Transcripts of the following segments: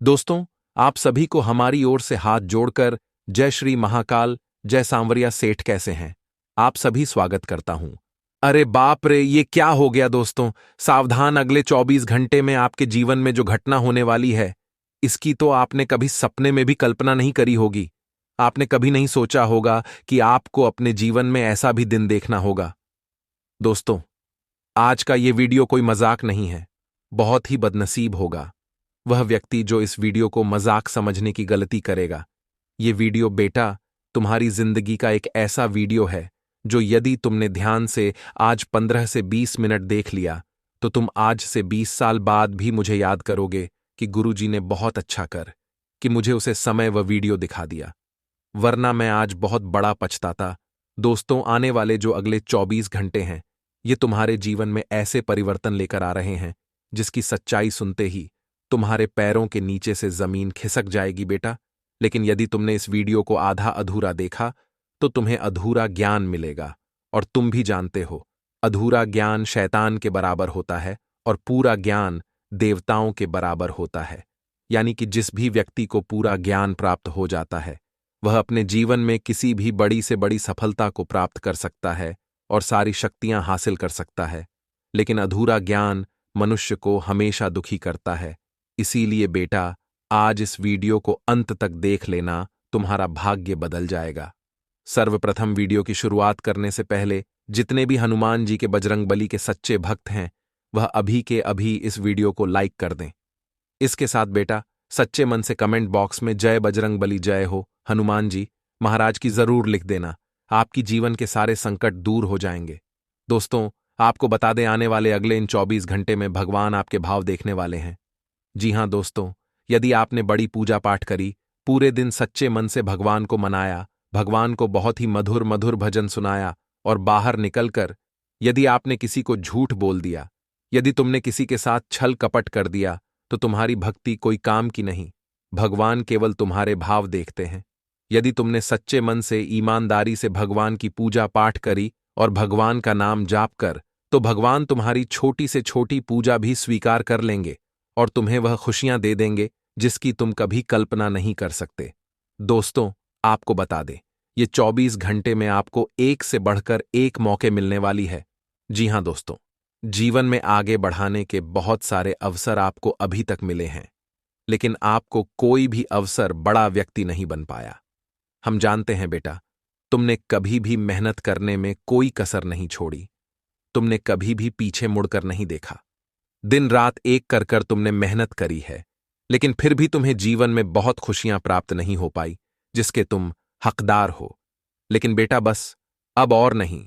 दोस्तों, आप सभी को हमारी ओर से हाथ जोड़कर जय श्री महाकाल, जय सांवरिया सेठ कैसे हैं? आप सभी स्वागत करता हूं। अरे बाप रे, ये क्या हो गया दोस्तों? सावधान, अगले 24 घंटे में आपके जीवन में जो घटना होने वाली है, इसकी तो आपने कभी सपने में भी कल्पना नहीं करी होगी। आपने कभी नहीं सोचा होगा कि आपको अपने जीवन में ऐसा भी दिन देखना होगा। दोस्तों, आज का ये वीडियो कोई मजाक नहीं है। बहुत ही बदनसीब होगा वह व्यक्ति जो इस वीडियो को मजाक समझने की गलती करेगा। ये वीडियो बेटा तुम्हारी जिंदगी का एक ऐसा वीडियो है जो यदि तुमने ध्यान से आज 15 से 20 मिनट देख लिया तो तुम आज से 20 साल बाद भी मुझे याद करोगे कि गुरुजी ने बहुत अच्छा कर कि मुझे उसे समय व वीडियो दिखा दिया, वरना मैं आज बहुत बड़ा पछताता। दोस्तों, आने वाले जो अगले 24 घंटे हैं, ये तुम्हारे जीवन में ऐसे परिवर्तन लेकर आ रहे हैं जिसकी सच्चाई सुनते ही तुम्हारे पैरों के नीचे से जमीन खिसक जाएगी बेटा। लेकिन यदि तुमने इस वीडियो को आधा अधूरा देखा तो तुम्हें अधूरा ज्ञान मिलेगा, और तुम भी जानते हो अधूरा ज्ञान शैतान के बराबर होता है और पूरा ज्ञान देवताओं के बराबर होता है। यानी कि जिस भी व्यक्ति को पूरा ज्ञान प्राप्त हो जाता है वह अपने जीवन में किसी भी बड़ी से बड़ी सफलता को प्राप्त कर सकता है और सारी शक्तियां हासिल कर सकता है। लेकिन अधूरा ज्ञान मनुष्य को हमेशा दुखी करता है। इसीलिए बेटा, आज इस वीडियो को अंत तक देख लेना, तुम्हारा भाग्य बदल जाएगा। सर्वप्रथम वीडियो की शुरुआत करने से पहले जितने भी हनुमान जी के बजरंगबली के सच्चे भक्त हैं वह अभी के अभी इस वीडियो को लाइक कर दें। इसके साथ बेटा सच्चे मन से कमेंट बॉक्स में जय बजरंगबली, जय हो हनुमान जी महाराज की जरूर लिख देना। आपकी जीवन के सारे संकट दूर हो जाएंगे। दोस्तों, आपको बता दें, आने वाले अगले इन 24 घंटे में भगवान आपके भाव देखने वाले हैं। जी हां दोस्तों, यदि आपने बड़ी पूजा पाठ करी, पूरे दिन सच्चे मन से भगवान को मनाया, भगवान को बहुत ही मधुर मधुर भजन सुनाया और बाहर निकलकर यदि आपने किसी को झूठ बोल दिया, यदि तुमने किसी के साथ छल कपट कर दिया, तो तुम्हारी भक्ति कोई काम की नहीं। भगवान केवल तुम्हारे भाव देखते हैं। यदि तुमने सच्चे मन से ईमानदारी से भगवान की पूजा पाठ करी और भगवान का नाम जाप कर, तो भगवान तुम्हारी छोटी से छोटी पूजा भी स्वीकार कर लेंगे और तुम्हें वह खुशियां दे देंगे जिसकी तुम कभी कल्पना नहीं कर सकते। दोस्तों, आपको बता दें, ये 24 घंटे में आपको एक से बढ़कर एक मौके मिलने वाली है। जी हां दोस्तों, जीवन में आगे बढ़ाने के बहुत सारे अवसर आपको अभी तक मिले हैं, लेकिन आपको कोई भी अवसर बड़ा व्यक्ति नहीं बन पाया। हम जानते हैं बेटा, तुमने कभी भी मेहनत करने में कोई कसर नहीं छोड़ी। तुमने कभी भी पीछे मुड़कर नहीं देखा। दिन रात एक कर कर तुमने मेहनत करी है, लेकिन फिर भी तुम्हें जीवन में बहुत खुशियां प्राप्त नहीं हो पाई जिसके तुम हकदार हो। लेकिन बेटा बस अब और नहीं,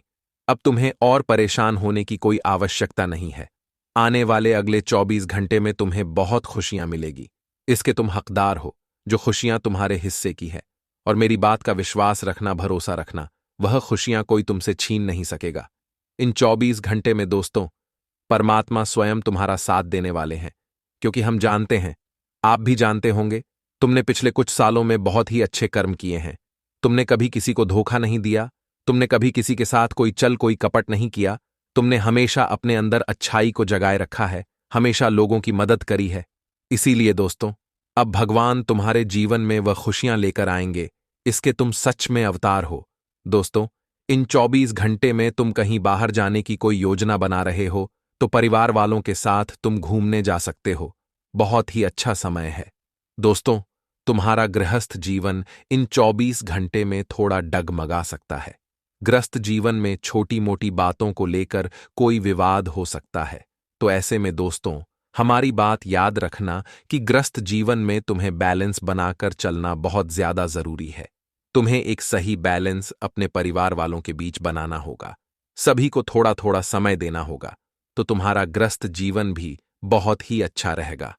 अब तुम्हें और परेशान होने की कोई आवश्यकता नहीं है। आने वाले अगले 24 घंटे में तुम्हें बहुत खुशियां मिलेगी। इसके तुम हकदार हो। जो खुशियां तुम्हारे हिस्से की है, और मेरी बात का विश्वास रखना, भरोसा रखना, वह खुशियां कोई तुमसे छीन नहीं सकेगा। इन 24 घंटे में दोस्तों, परमात्मा स्वयं तुम्हारा साथ देने वाले हैं, क्योंकि हम जानते हैं, आप भी जानते होंगे, तुमने पिछले कुछ सालों में बहुत ही अच्छे कर्म किए हैं। तुमने कभी किसी को धोखा नहीं दिया, तुमने कभी किसी के साथ कोई कपट नहीं किया, तुमने हमेशा अपने अंदर अच्छाई को जगाए रखा है, हमेशा लोगों की मदद करी है। इसीलिए दोस्तों, अब भगवान तुम्हारे जीवन में वह खुशियां लेकर आएंगे, इसके तुम सच में अवतार हो। दोस्तों, इन 24 घंटे में तुम कहीं बाहर जाने की कोई योजना बना रहे हो तो परिवार वालों के साथ तुम घूमने जा सकते हो। बहुत ही अच्छा समय है। दोस्तों, तुम्हारा गृहस्थ जीवन इन 24 घंटे में थोड़ा डगमगा सकता है। गृहस्थ जीवन में छोटी मोटी बातों को लेकर कोई विवाद हो सकता है। तो ऐसे में दोस्तों, हमारी बात याद रखना कि गृहस्थ जीवन में तुम्हें बैलेंस बनाकर चलना बहुत ज्यादा जरूरी है। तुम्हें एक सही बैलेंस अपने परिवार वालों के बीच बनाना होगा। सभी को थोड़ा थोड़ा समय देना होगा, तो तुम्हारा गृहस्थ जीवन भी बहुत ही अच्छा रहेगा।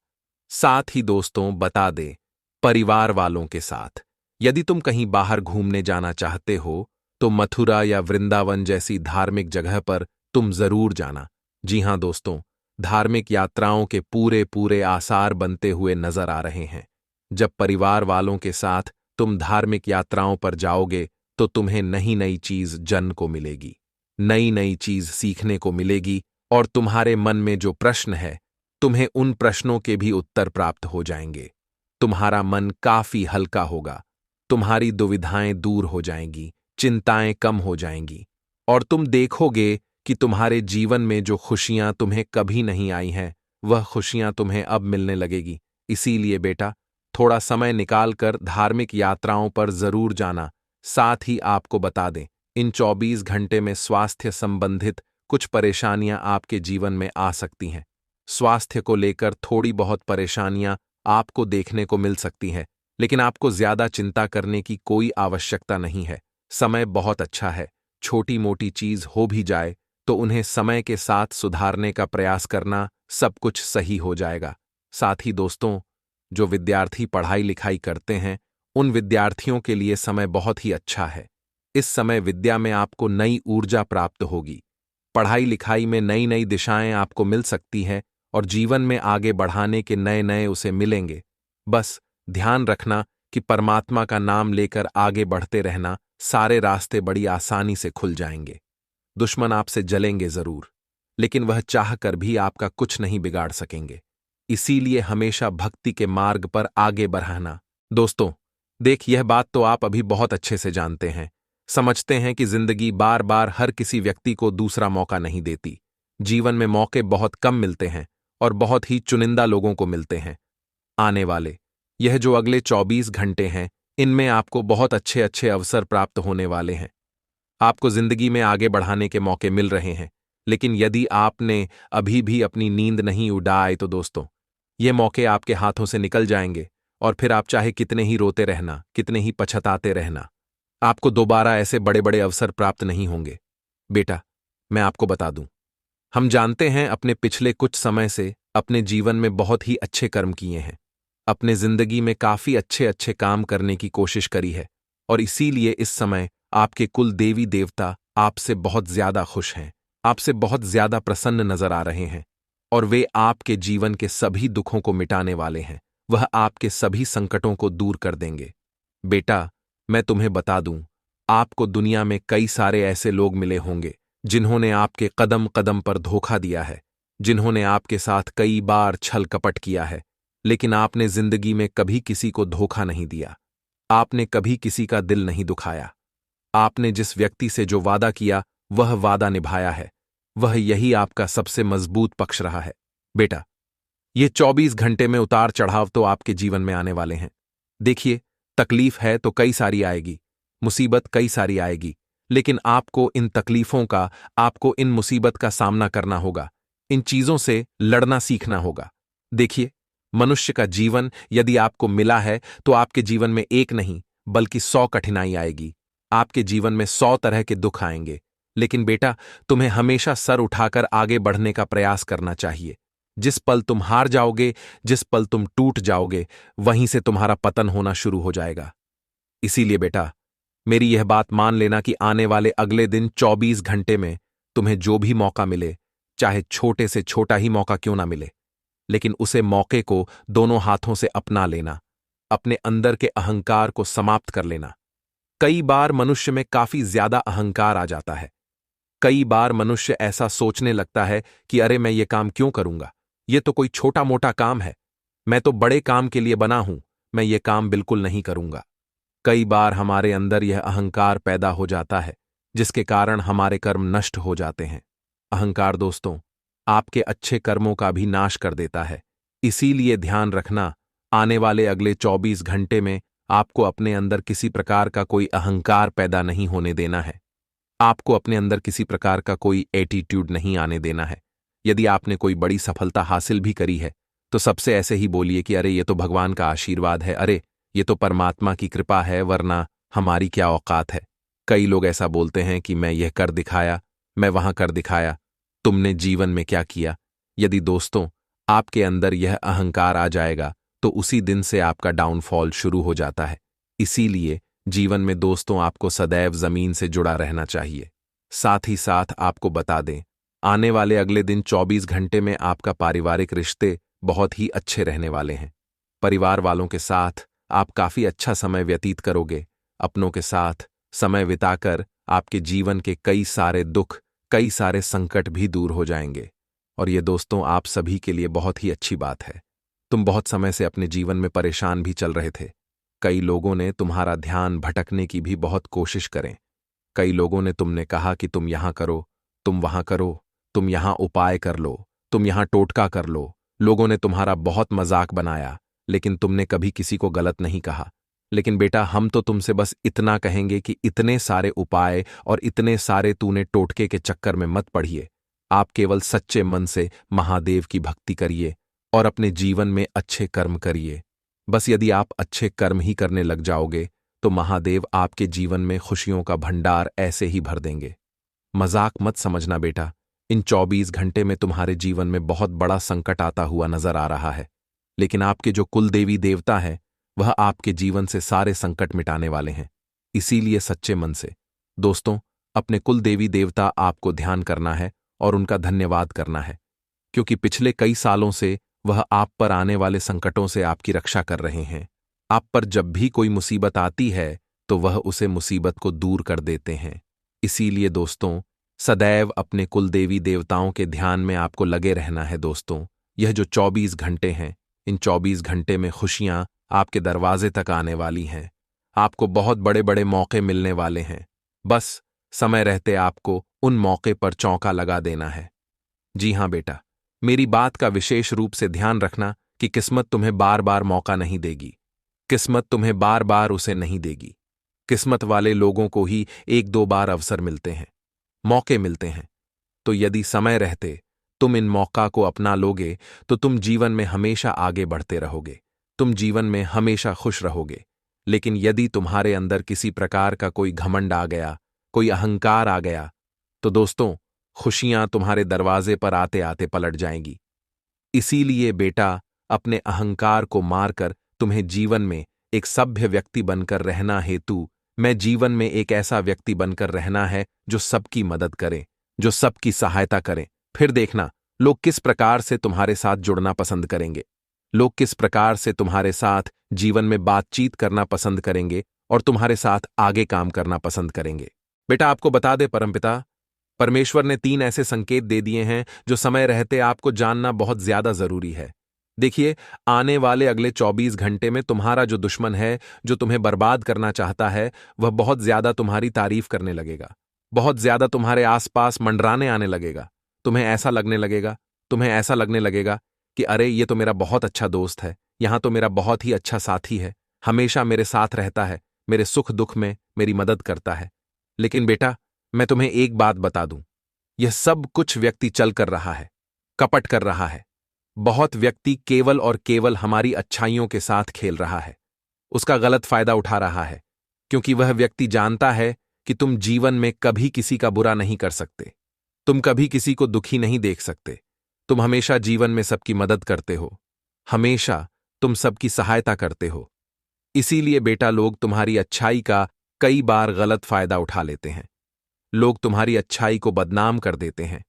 साथ ही दोस्तों, बता दे, परिवार वालों के साथ यदि तुम कहीं बाहर घूमने जाना चाहते हो तो मथुरा या वृंदावन जैसी धार्मिक जगह पर तुम जरूर जाना। जी हां दोस्तों, धार्मिक यात्राओं के पूरे पूरे आसार बनते हुए नजर आ रहे हैं। जब परिवार वालों के साथ तुम धार्मिक यात्राओं पर जाओगे तो तुम्हें नई नई चीज जानने को मिलेगी, नई नई चीज सीखने को मिलेगी, और तुम्हारे मन में जो प्रश्न है, तुम्हें उन प्रश्नों के भी उत्तर प्राप्त हो जाएंगे। तुम्हारा मन काफी हल्का होगा, तुम्हारी दुविधाएं दूर हो जाएंगी, चिंताएं कम हो जाएंगी, और तुम देखोगे कि तुम्हारे जीवन में जो खुशियां तुम्हें कभी नहीं आई हैं, वह खुशियां तुम्हें अब मिलने लगेगी। इसीलिए बेटा, थोड़ा समय निकालकर धार्मिक यात्राओं पर जरूर जाना। साथ ही आपको बता दें, इन 24 घंटे में स्वास्थ्य संबंधित कुछ परेशानियां आपके जीवन में आ सकती हैं। स्वास्थ्य को लेकर थोड़ी बहुत परेशानियां आपको देखने को मिल सकती हैं, लेकिन आपको ज्यादा चिंता करने की कोई आवश्यकता नहीं है। समय बहुत अच्छा है। छोटी मोटी चीज हो भी जाए तो उन्हें समय के साथ सुधारने का प्रयास करना, सब कुछ सही हो जाएगा। साथ ही दोस्तों, जो विद्यार्थी पढ़ाई लिखाई करते हैं, उन विद्यार्थियों के लिए समय बहुत ही अच्छा है। इस समय विद्या में आपको नई ऊर्जा प्राप्त होगी। पढ़ाई लिखाई में नई नई दिशाएं आपको मिल सकती हैं और जीवन में आगे बढ़ाने के नए नए उसे मिलेंगे। बस ध्यान रखना कि परमात्मा का नाम लेकर आगे बढ़ते रहना, सारे रास्ते बड़ी आसानी से खुल जाएंगे। दुश्मन आपसे जलेंगे जरूर, लेकिन वह चाह कर भी आपका कुछ नहीं बिगाड़ सकेंगे। इसीलिए हमेशा भक्ति के मार्ग पर आगे बढ़ाना। दोस्तों, देख, यह बात तो आप अभी बहुत अच्छे से जानते हैं, समझते हैं कि जिंदगी बार बार हर किसी व्यक्ति को दूसरा मौका नहीं देती। जीवन में मौके बहुत कम मिलते हैं और बहुत ही चुनिंदा लोगों को मिलते हैं। आने वाले यह जो अगले 24 घंटे हैं, इनमें आपको बहुत अच्छे अच्छे अवसर प्राप्त होने वाले हैं। आपको जिंदगी में आगे बढ़ाने के मौके मिल रहे हैं, लेकिन यदि आपने अभी भी अपनी नींद नहीं उड़ाई तो दोस्तों, ये मौके आपके हाथों से निकल जाएंगे और फिर आप चाहे कितने ही रोते रहना, कितने ही पछताते रहना, आपको दोबारा ऐसे बड़े बड़े अवसर प्राप्त नहीं होंगे। बेटा, मैं आपको बता दूं, हम जानते हैं अपने पिछले कुछ समय से अपने जीवन में बहुत ही अच्छे कर्म किए हैं, अपने जिंदगी में काफी अच्छे अच्छे काम करने की कोशिश करी है, और इसीलिए इस समय आपके कुल देवी देवता आपसे बहुत ज्यादा खुश हैं, आपसे बहुत ज्यादा प्रसन्न नजर आ रहे हैं, और वे आपके जीवन के सभी दुखों को मिटाने वाले हैं। वह आपके सभी संकटों को दूर कर देंगे। बेटा, मैं तुम्हें बता दूं, आपको दुनिया में कई सारे ऐसे लोग मिले होंगे जिन्होंने आपके कदम कदम पर धोखा दिया है, जिन्होंने आपके साथ कई बार छल कपट किया है, लेकिन आपने जिंदगी में कभी किसी को धोखा नहीं दिया। आपने कभी किसी का दिल नहीं दुखाया। आपने जिस व्यक्ति से जो वादा किया, वह वादा निभाया है। वह यही आपका सबसे मजबूत पक्ष रहा है। बेटा, ये 24 घंटे में उतार चढ़ाव तो आपके जीवन में आने वाले हैं। देखिए, तकलीफ है तो कई सारी आएगी, मुसीबत कई सारी आएगी, लेकिन आपको इन तकलीफों का, आपको इन मुसीबत का सामना करना होगा। इन चीजों से लड़ना सीखना होगा। देखिए, मनुष्य का जीवन यदि आपको मिला है तो आपके जीवन में एक नहीं बल्कि 100 कठिनाई आएगी। आपके जीवन में 100 तरह के दुख आएंगे, लेकिन बेटा, तुम्हें हमेशा सर उठाकर आगे बढ़ने का प्रयास करना चाहिए। जिस पल तुम हार जाओगे, जिस पल तुम टूट जाओगे, वहीं से तुम्हारा पतन होना शुरू हो जाएगा। इसीलिए बेटा, मेरी यह बात मान लेना कि आने वाले अगले दिन 24 घंटे में तुम्हें जो भी मौका मिले, चाहे छोटे से छोटा ही मौका क्यों ना मिले, लेकिन उसे मौके को दोनों हाथों से अपना लेना, अपने अंदर के अहंकार को समाप्त कर लेना। कई बार मनुष्य में काफी ज्यादा अहंकार आ जाता है। कई बार मनुष्य ऐसा सोचने लगता है कि अरे, मैं ये काम क्यों करूंगा, ये तो कोई छोटा मोटा काम है, मैं तो बड़े काम के लिए बना हूं, मैं ये काम बिल्कुल नहीं करूंगा। कई बार हमारे अंदर यह अहंकार पैदा हो जाता है, जिसके कारण हमारे कर्म नष्ट हो जाते हैं। अहंकार दोस्तों, आपके अच्छे कर्मों का भी नाश कर देता है। इसीलिए ध्यान रखना, आने वाले अगले 24 घंटे में आपको अपने अंदर किसी प्रकार का कोई अहंकार पैदा नहीं होने देना है। आपको अपने अंदर किसी प्रकार का कोई एटीट्यूड नहीं आने देना है। यदि आपने कोई बड़ी सफलता हासिल भी करी है, तो सबसे ऐसे ही बोलिए कि अरे, ये तो भगवान का आशीर्वाद है, अरे ये तो परमात्मा की कृपा है, वरना हमारी क्या औकात है। कई लोग ऐसा बोलते हैं कि मैं यह कर दिखाया, मैं वहां कर दिखाया, तुमने जीवन में क्या किया। यदि दोस्तों आपके अंदर यह अहंकार आ जाएगा तो उसी दिन से आपका डाउनफॉल शुरू हो जाता है। इसीलिए जीवन में दोस्तों आपको सदैव जमीन से जुड़ा रहना चाहिए। साथ ही साथ आपको बता दें, आने वाले अगले दिन 24 घंटे में आपका पारिवारिक रिश्ते बहुत ही अच्छे रहने वाले हैं। परिवार वालों के साथ आप काफी अच्छा समय व्यतीत करोगे। अपनों के साथ समय बिताकर आपके जीवन के कई सारे दुख, कई सारे संकट भी दूर हो जाएंगे, और ये दोस्तों आप सभी के लिए बहुत ही अच्छी बात है। तुम बहुत समय से अपने जीवन में परेशान भी चल रहे थे। कई लोगों ने तुम्हारा ध्यान भटकने की भी बहुत कोशिश करें। कई लोगों ने तुमने कहा कि तुम यहां करो, तुम वहां करो, तुम यहां उपाय कर लो, तुम यहां टोटका कर लो। लोगों ने तुम्हारा बहुत मजाक बनाया, लेकिन तुमने कभी किसी को गलत नहीं कहा। लेकिन बेटा, हम तो तुमसे बस इतना कहेंगे कि इतने सारे उपाय और इतने सारे तूने टोटके के चक्कर में मत पड़िए। आप केवल सच्चे मन से महादेव की भक्ति करिए और अपने जीवन में अच्छे कर्म करिए। बस यदि आप अच्छे कर्म ही करने लग जाओगे तो महादेव आपके जीवन में खुशियों का भंडार ऐसे ही भर देंगे। मजाक मत समझना बेटा, इन 24 घंटे में तुम्हारे जीवन में बहुत बड़ा संकट आता हुआ नजर आ रहा है, लेकिन आपके जो कुल देवी देवता है वह आपके जीवन से सारे संकट मिटाने वाले हैं। इसीलिए सच्चे मन से दोस्तों अपने कुल देवी देवता आपको ध्यान करना है और उनका धन्यवाद करना है, क्योंकि पिछले कई सालों से वह आप पर आने वाले संकटों से आपकी रक्षा कर रहे हैं। आप पर जब भी कोई मुसीबत आती है तो वह उसे मुसीबत को दूर कर देते हैं। इसीलिए दोस्तों सदैव अपने कुल देवी देवताओं के ध्यान में आपको लगे रहना है। दोस्तों यह जो 24 घंटे हैं, इन 24 घंटे में खुशियां आपके दरवाजे तक आने वाली हैं। आपको बहुत बड़े बड़े मौके मिलने वाले हैं। बस समय रहते आपको उन मौके पर चौका लगा देना है। जी हां बेटा, मेरी बात का विशेष रूप से ध्यान रखना कि किस्मत तुम्हें बार बार मौका नहीं देगी। किस्मत तुम्हें बार बार उसे नहीं देगी। किस्मत वाले लोगों को ही एक दो बार अवसर मिलते हैं, मौके मिलते हैं। तो यदि समय रहते तुम इन मौका को अपना लोगे तो तुम जीवन में हमेशा आगे बढ़ते रहोगे, तुम जीवन में हमेशा खुश रहोगे। लेकिन यदि तुम्हारे अंदर किसी प्रकार का कोई घमंड आ गया, कोई अहंकार आ गया, तो दोस्तों खुशियां तुम्हारे दरवाजे पर आते आते पलट जाएंगी। इसीलिए बेटा अपने अहंकार को मारकर तुम्हें जीवन में एक सभ्य व्यक्ति बनकर रहना हेतु मैं जीवन में एक ऐसा व्यक्ति बनकर रहना है जो सबकी मदद करे, जो सबकी सहायता करे। फिर देखना लोग किस प्रकार से तुम्हारे साथ जुड़ना पसंद करेंगे, लोग किस प्रकार से तुम्हारे साथ जीवन में बातचीत करना पसंद करेंगे और तुम्हारे साथ आगे काम करना पसंद करेंगे। बेटा आपको बता दे परमपिता परमेश्वर ने 3 ऐसे संकेत दे दिए हैं जो समय रहते आपको जानना बहुत ज्यादा जरूरी है। देखिए, आने वाले अगले 24 घंटे में तुम्हारा जो दुश्मन है, जो तुम्हें बर्बाद करना चाहता है, वह बहुत ज्यादा तुम्हारी तारीफ करने लगेगा, बहुत ज्यादा तुम्हारे आसपास मंडराने आने लगेगा। तुम्हें ऐसा लगने लगेगा कि अरे ये तो मेरा बहुत अच्छा दोस्त है, यहां तो मेरा बहुत ही अच्छा साथी है, हमेशा मेरे साथ रहता है, मेरे सुख दुख में मेरी मदद करता है। लेकिन बेटा मैं तुम्हें एक बात बता दूं, यह सब कुछ व्यक्ति चल कर रहा है, कपट कर रहा है। बहुत व्यक्ति केवल और केवल हमारी अच्छाइयों के साथ खेल रहा है, उसका गलत फायदा उठा रहा है, क्योंकि वह व्यक्ति जानता है कि तुम जीवन में कभी किसी का बुरा नहीं कर सकते, तुम कभी किसी को दुखी नहीं देख सकते, तुम हमेशा जीवन में सबकी मदद करते हो, हमेशा तुम सबकी सहायता करते हो। इसीलिए बेटा लोग तुम्हारी अच्छाई का कई बार गलत फायदा उठा लेते हैं, लोग तुम्हारी अच्छाई को बदनाम कर देते हैं।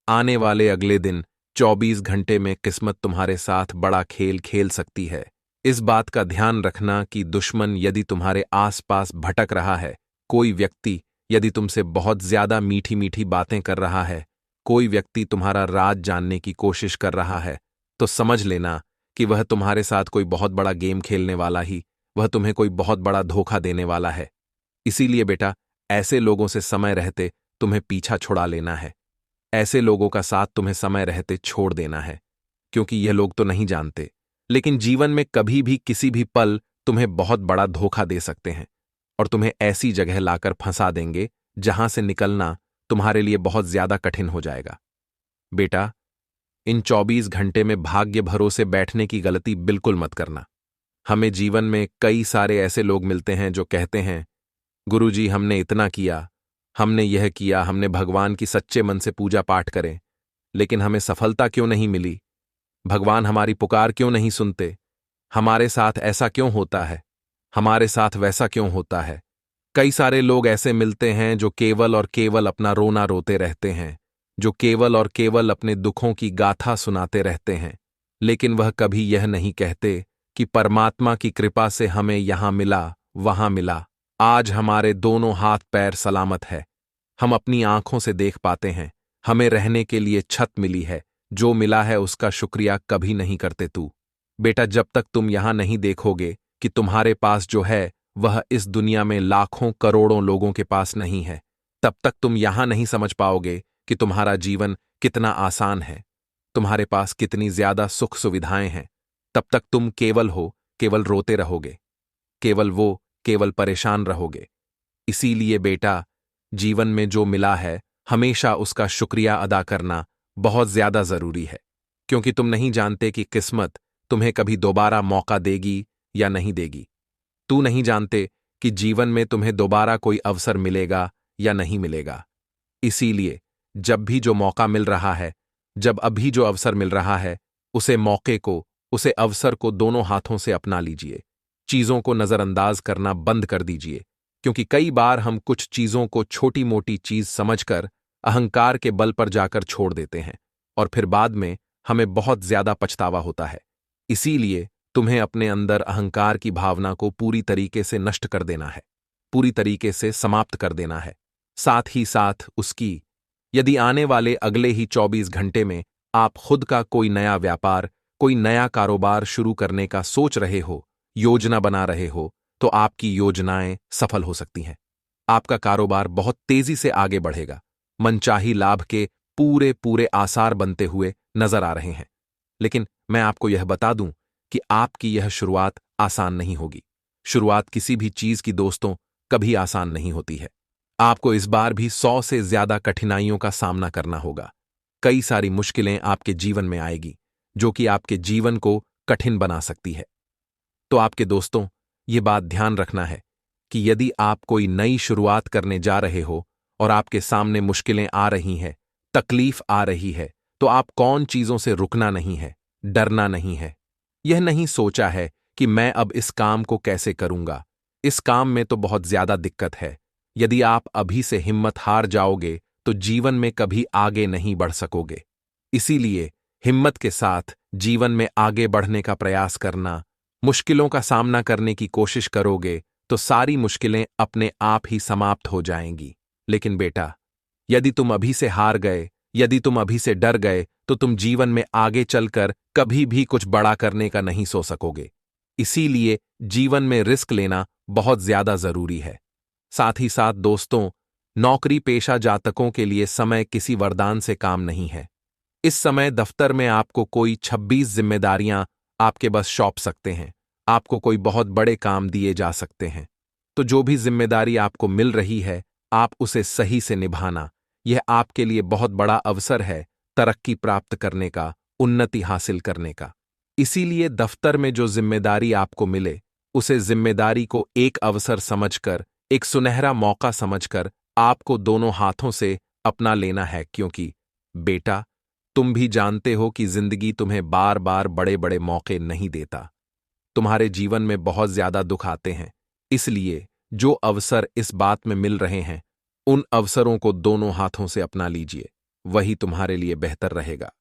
आने वाले अगले दिन 24 घंटे में किस्मत तुम्हारे साथ बड़ा खेल खेल सकती है। इस बात का ध्यान रखना कि दुश्मन यदि तुम्हारे आसपास भटक रहा है, कोई व्यक्ति यदि तुमसे बहुत ज्यादा मीठी मीठी बातें कर रहा है, कोई व्यक्ति तुम्हारा राज जानने की कोशिश कर रहा है, तो समझ लेना कि वह तुम्हारे साथ कोई बहुत बड़ा गेम खेलने वाला ही, वह तुम्हें कोई बहुत बड़ा धोखा देने वाला है। इसीलिए बेटा ऐसे लोगों से समय रहते तुम्हें पीछा छुड़ा लेना है, ऐसे लोगों का साथ तुम्हें समय रहते छोड़ देना है, क्योंकि यह लोग तो नहीं जानते, लेकिन जीवन में कभी भी किसी भी पल तुम्हें बहुत बड़ा धोखा दे सकते हैं और तुम्हें ऐसी जगह लाकर फंसा देंगे जहां से निकलना तुम्हारे लिए बहुत ज्यादा कठिन हो जाएगा। बेटा इन 24 घंटे में भाग्य भरोसे बैठने की गलती बिल्कुल मत करना। हमें जीवन में कई सारे ऐसे लोग मिलते हैं जो कहते हैं, गुरुजी हमने इतना किया, हमने यह किया, हमने भगवान की सच्चे मन से पूजा पाठ करें, लेकिन हमें सफलता क्यों नहीं मिली, भगवान हमारी पुकार क्यों नहीं सुनते, हमारे साथ ऐसा क्यों होता है, हमारे साथ वैसा क्यों होता है। कई सारे लोग ऐसे मिलते हैं जो केवल और केवल अपना रोना रोते रहते हैं, जो केवल और केवल अपने दुखों की गाथा सुनाते रहते हैं, लेकिन वह कभी यह नहीं कहते कि परमात्मा की कृपा से हमें यहां मिला, वहां मिला, आज हमारे दोनों हाथ पैर सलामत है, हम अपनी आंखों से देख पाते हैं, हमें रहने के लिए छत मिली है, जो मिला है उसका शुक्रिया कभी नहीं करते तू। बेटा, जब तक तुम यहां नहीं देखोगे कि तुम्हारे पास जो है वह इस दुनिया में लाखों करोड़ों लोगों के पास नहीं है, तब तक तुम यहां नहीं समझ पाओगे कि तुम्हारा जीवन कितना आसान है, तुम्हारे पास कितनी ज्यादा सुख सुविधाएं हैं। तब तक तुम केवल हो, केवल रोते रहोगे, केवल परेशान रहोगे। इसीलिए बेटा, जीवन में जो मिला है हमेशा उसका शुक्रिया अदा करना बहुत ज्यादा जरूरी है, क्योंकि तुम नहीं जानते कि किस्मत तुम्हें कभी दोबारा मौका देगी या नहीं देगी। तू नहीं जानते कि जीवन में तुम्हें दोबारा कोई अवसर मिलेगा या नहीं मिलेगा। इसीलिए जब भी जो मौका मिल रहा है, जब अभी जो अवसर मिल रहा है, उसे अवसर को दोनों हाथों से अपना लीजिए। चीजों को नजरअंदाज करना बंद कर दीजिए, क्योंकि कई बार हम कुछ चीजों को छोटी मोटी चीज समझकर अहंकार के बल पर जाकर छोड़ देते हैं और फिर बाद में हमें बहुत ज्यादा पछतावा होता है। इसीलिए तुम्हें अपने अंदर अहंकार की भावना को पूरी तरीके से नष्ट कर देना है, पूरी तरीके से समाप्त कर देना है। साथ ही साथ उसकी, यदि आने वाले अगले ही 24 घंटे में आप खुद का कोई नया व्यापार, कोई नया कारोबार शुरू करने का सोच रहे हो, योजना बना रहे हो, तो आपकी योजनाएं सफल हो सकती हैं। आपका कारोबार बहुत तेजी से आगे बढ़ेगा, मनचाही लाभ के पूरे पूरे आसार बनते हुए नजर आ रहे हैं। लेकिन मैं आपको यह बता दूं कि आपकी यह शुरुआत आसान नहीं होगी। शुरुआत किसी भी चीज की दोस्तों कभी आसान नहीं होती है। आपको इस बार भी 100 से ज्यादा कठिनाइयों का सामना करना होगा। कई सारी मुश्किलें आपके जीवन में आएगी, जो कि आपके जीवन को कठिन बना सकती है। तो आपके दोस्तों, ये बात ध्यान रखना है कि यदि आप कोई नई शुरुआत करने जा रहे हो और आपके सामने मुश्किलें आ रही हैं, तकलीफ आ रही है, तो आप कौन चीजों से रुकना नहीं है, डरना नहीं है। यह नहीं सोचा है कि मैं अब इस काम को कैसे करूंगा, इस काम में तो बहुत ज्यादा दिक्कत है। यदि आप अभी से हिम्मत हार जाओगे तो जीवन में कभी आगे नहीं बढ़ सकोगे। इसीलिए हिम्मत के साथ जीवन में आगे बढ़ने का प्रयास करना। मुश्किलों का सामना करने की कोशिश करोगे तो सारी मुश्किलें अपने आप ही समाप्त हो जाएंगी। लेकिन बेटा, यदि तुम अभी से हार गए, यदि तुम अभी से डर गए, तो तुम जीवन में आगे चलकर कभी भी कुछ बड़ा करने का नहीं सोच सकोगे। इसीलिए जीवन में रिस्क लेना बहुत ज्यादा जरूरी है। साथ ही साथ दोस्तों, नौकरी पेशा जातकों के लिए समय किसी वरदान से काम नहीं है। इस समय दफ्तर में आपको कोई 26 जिम्मेदारियां आपके बस सौंप सकते हैं, आपको कोई बहुत बड़े काम दिए जा सकते हैं। तो जो भी जिम्मेदारी आपको मिल रही है, आप उसे सही से निभाना। यह आपके लिए बहुत बड़ा अवसर है तरक्की प्राप्त करने का, उन्नति हासिल करने का। इसीलिए दफ्तर में जो जिम्मेदारी आपको मिले, उसे जिम्मेदारी को एक अवसर समझकर, एक सुनहरा मौका समझकर आपको दोनों हाथों से अपना लेना है। क्योंकि बेटा, तुम भी जानते हो कि जिंदगी तुम्हें बार बार बड़े बड़े मौके नहीं देता। तुम्हारे जीवन में बहुत ज्यादा दुख आते हैं। इसलिए जो अवसर इस बात में मिल रहे हैं, उन अवसरों को दोनों हाथों से अपना लीजिए, वही तुम्हारे लिए बेहतर रहेगा।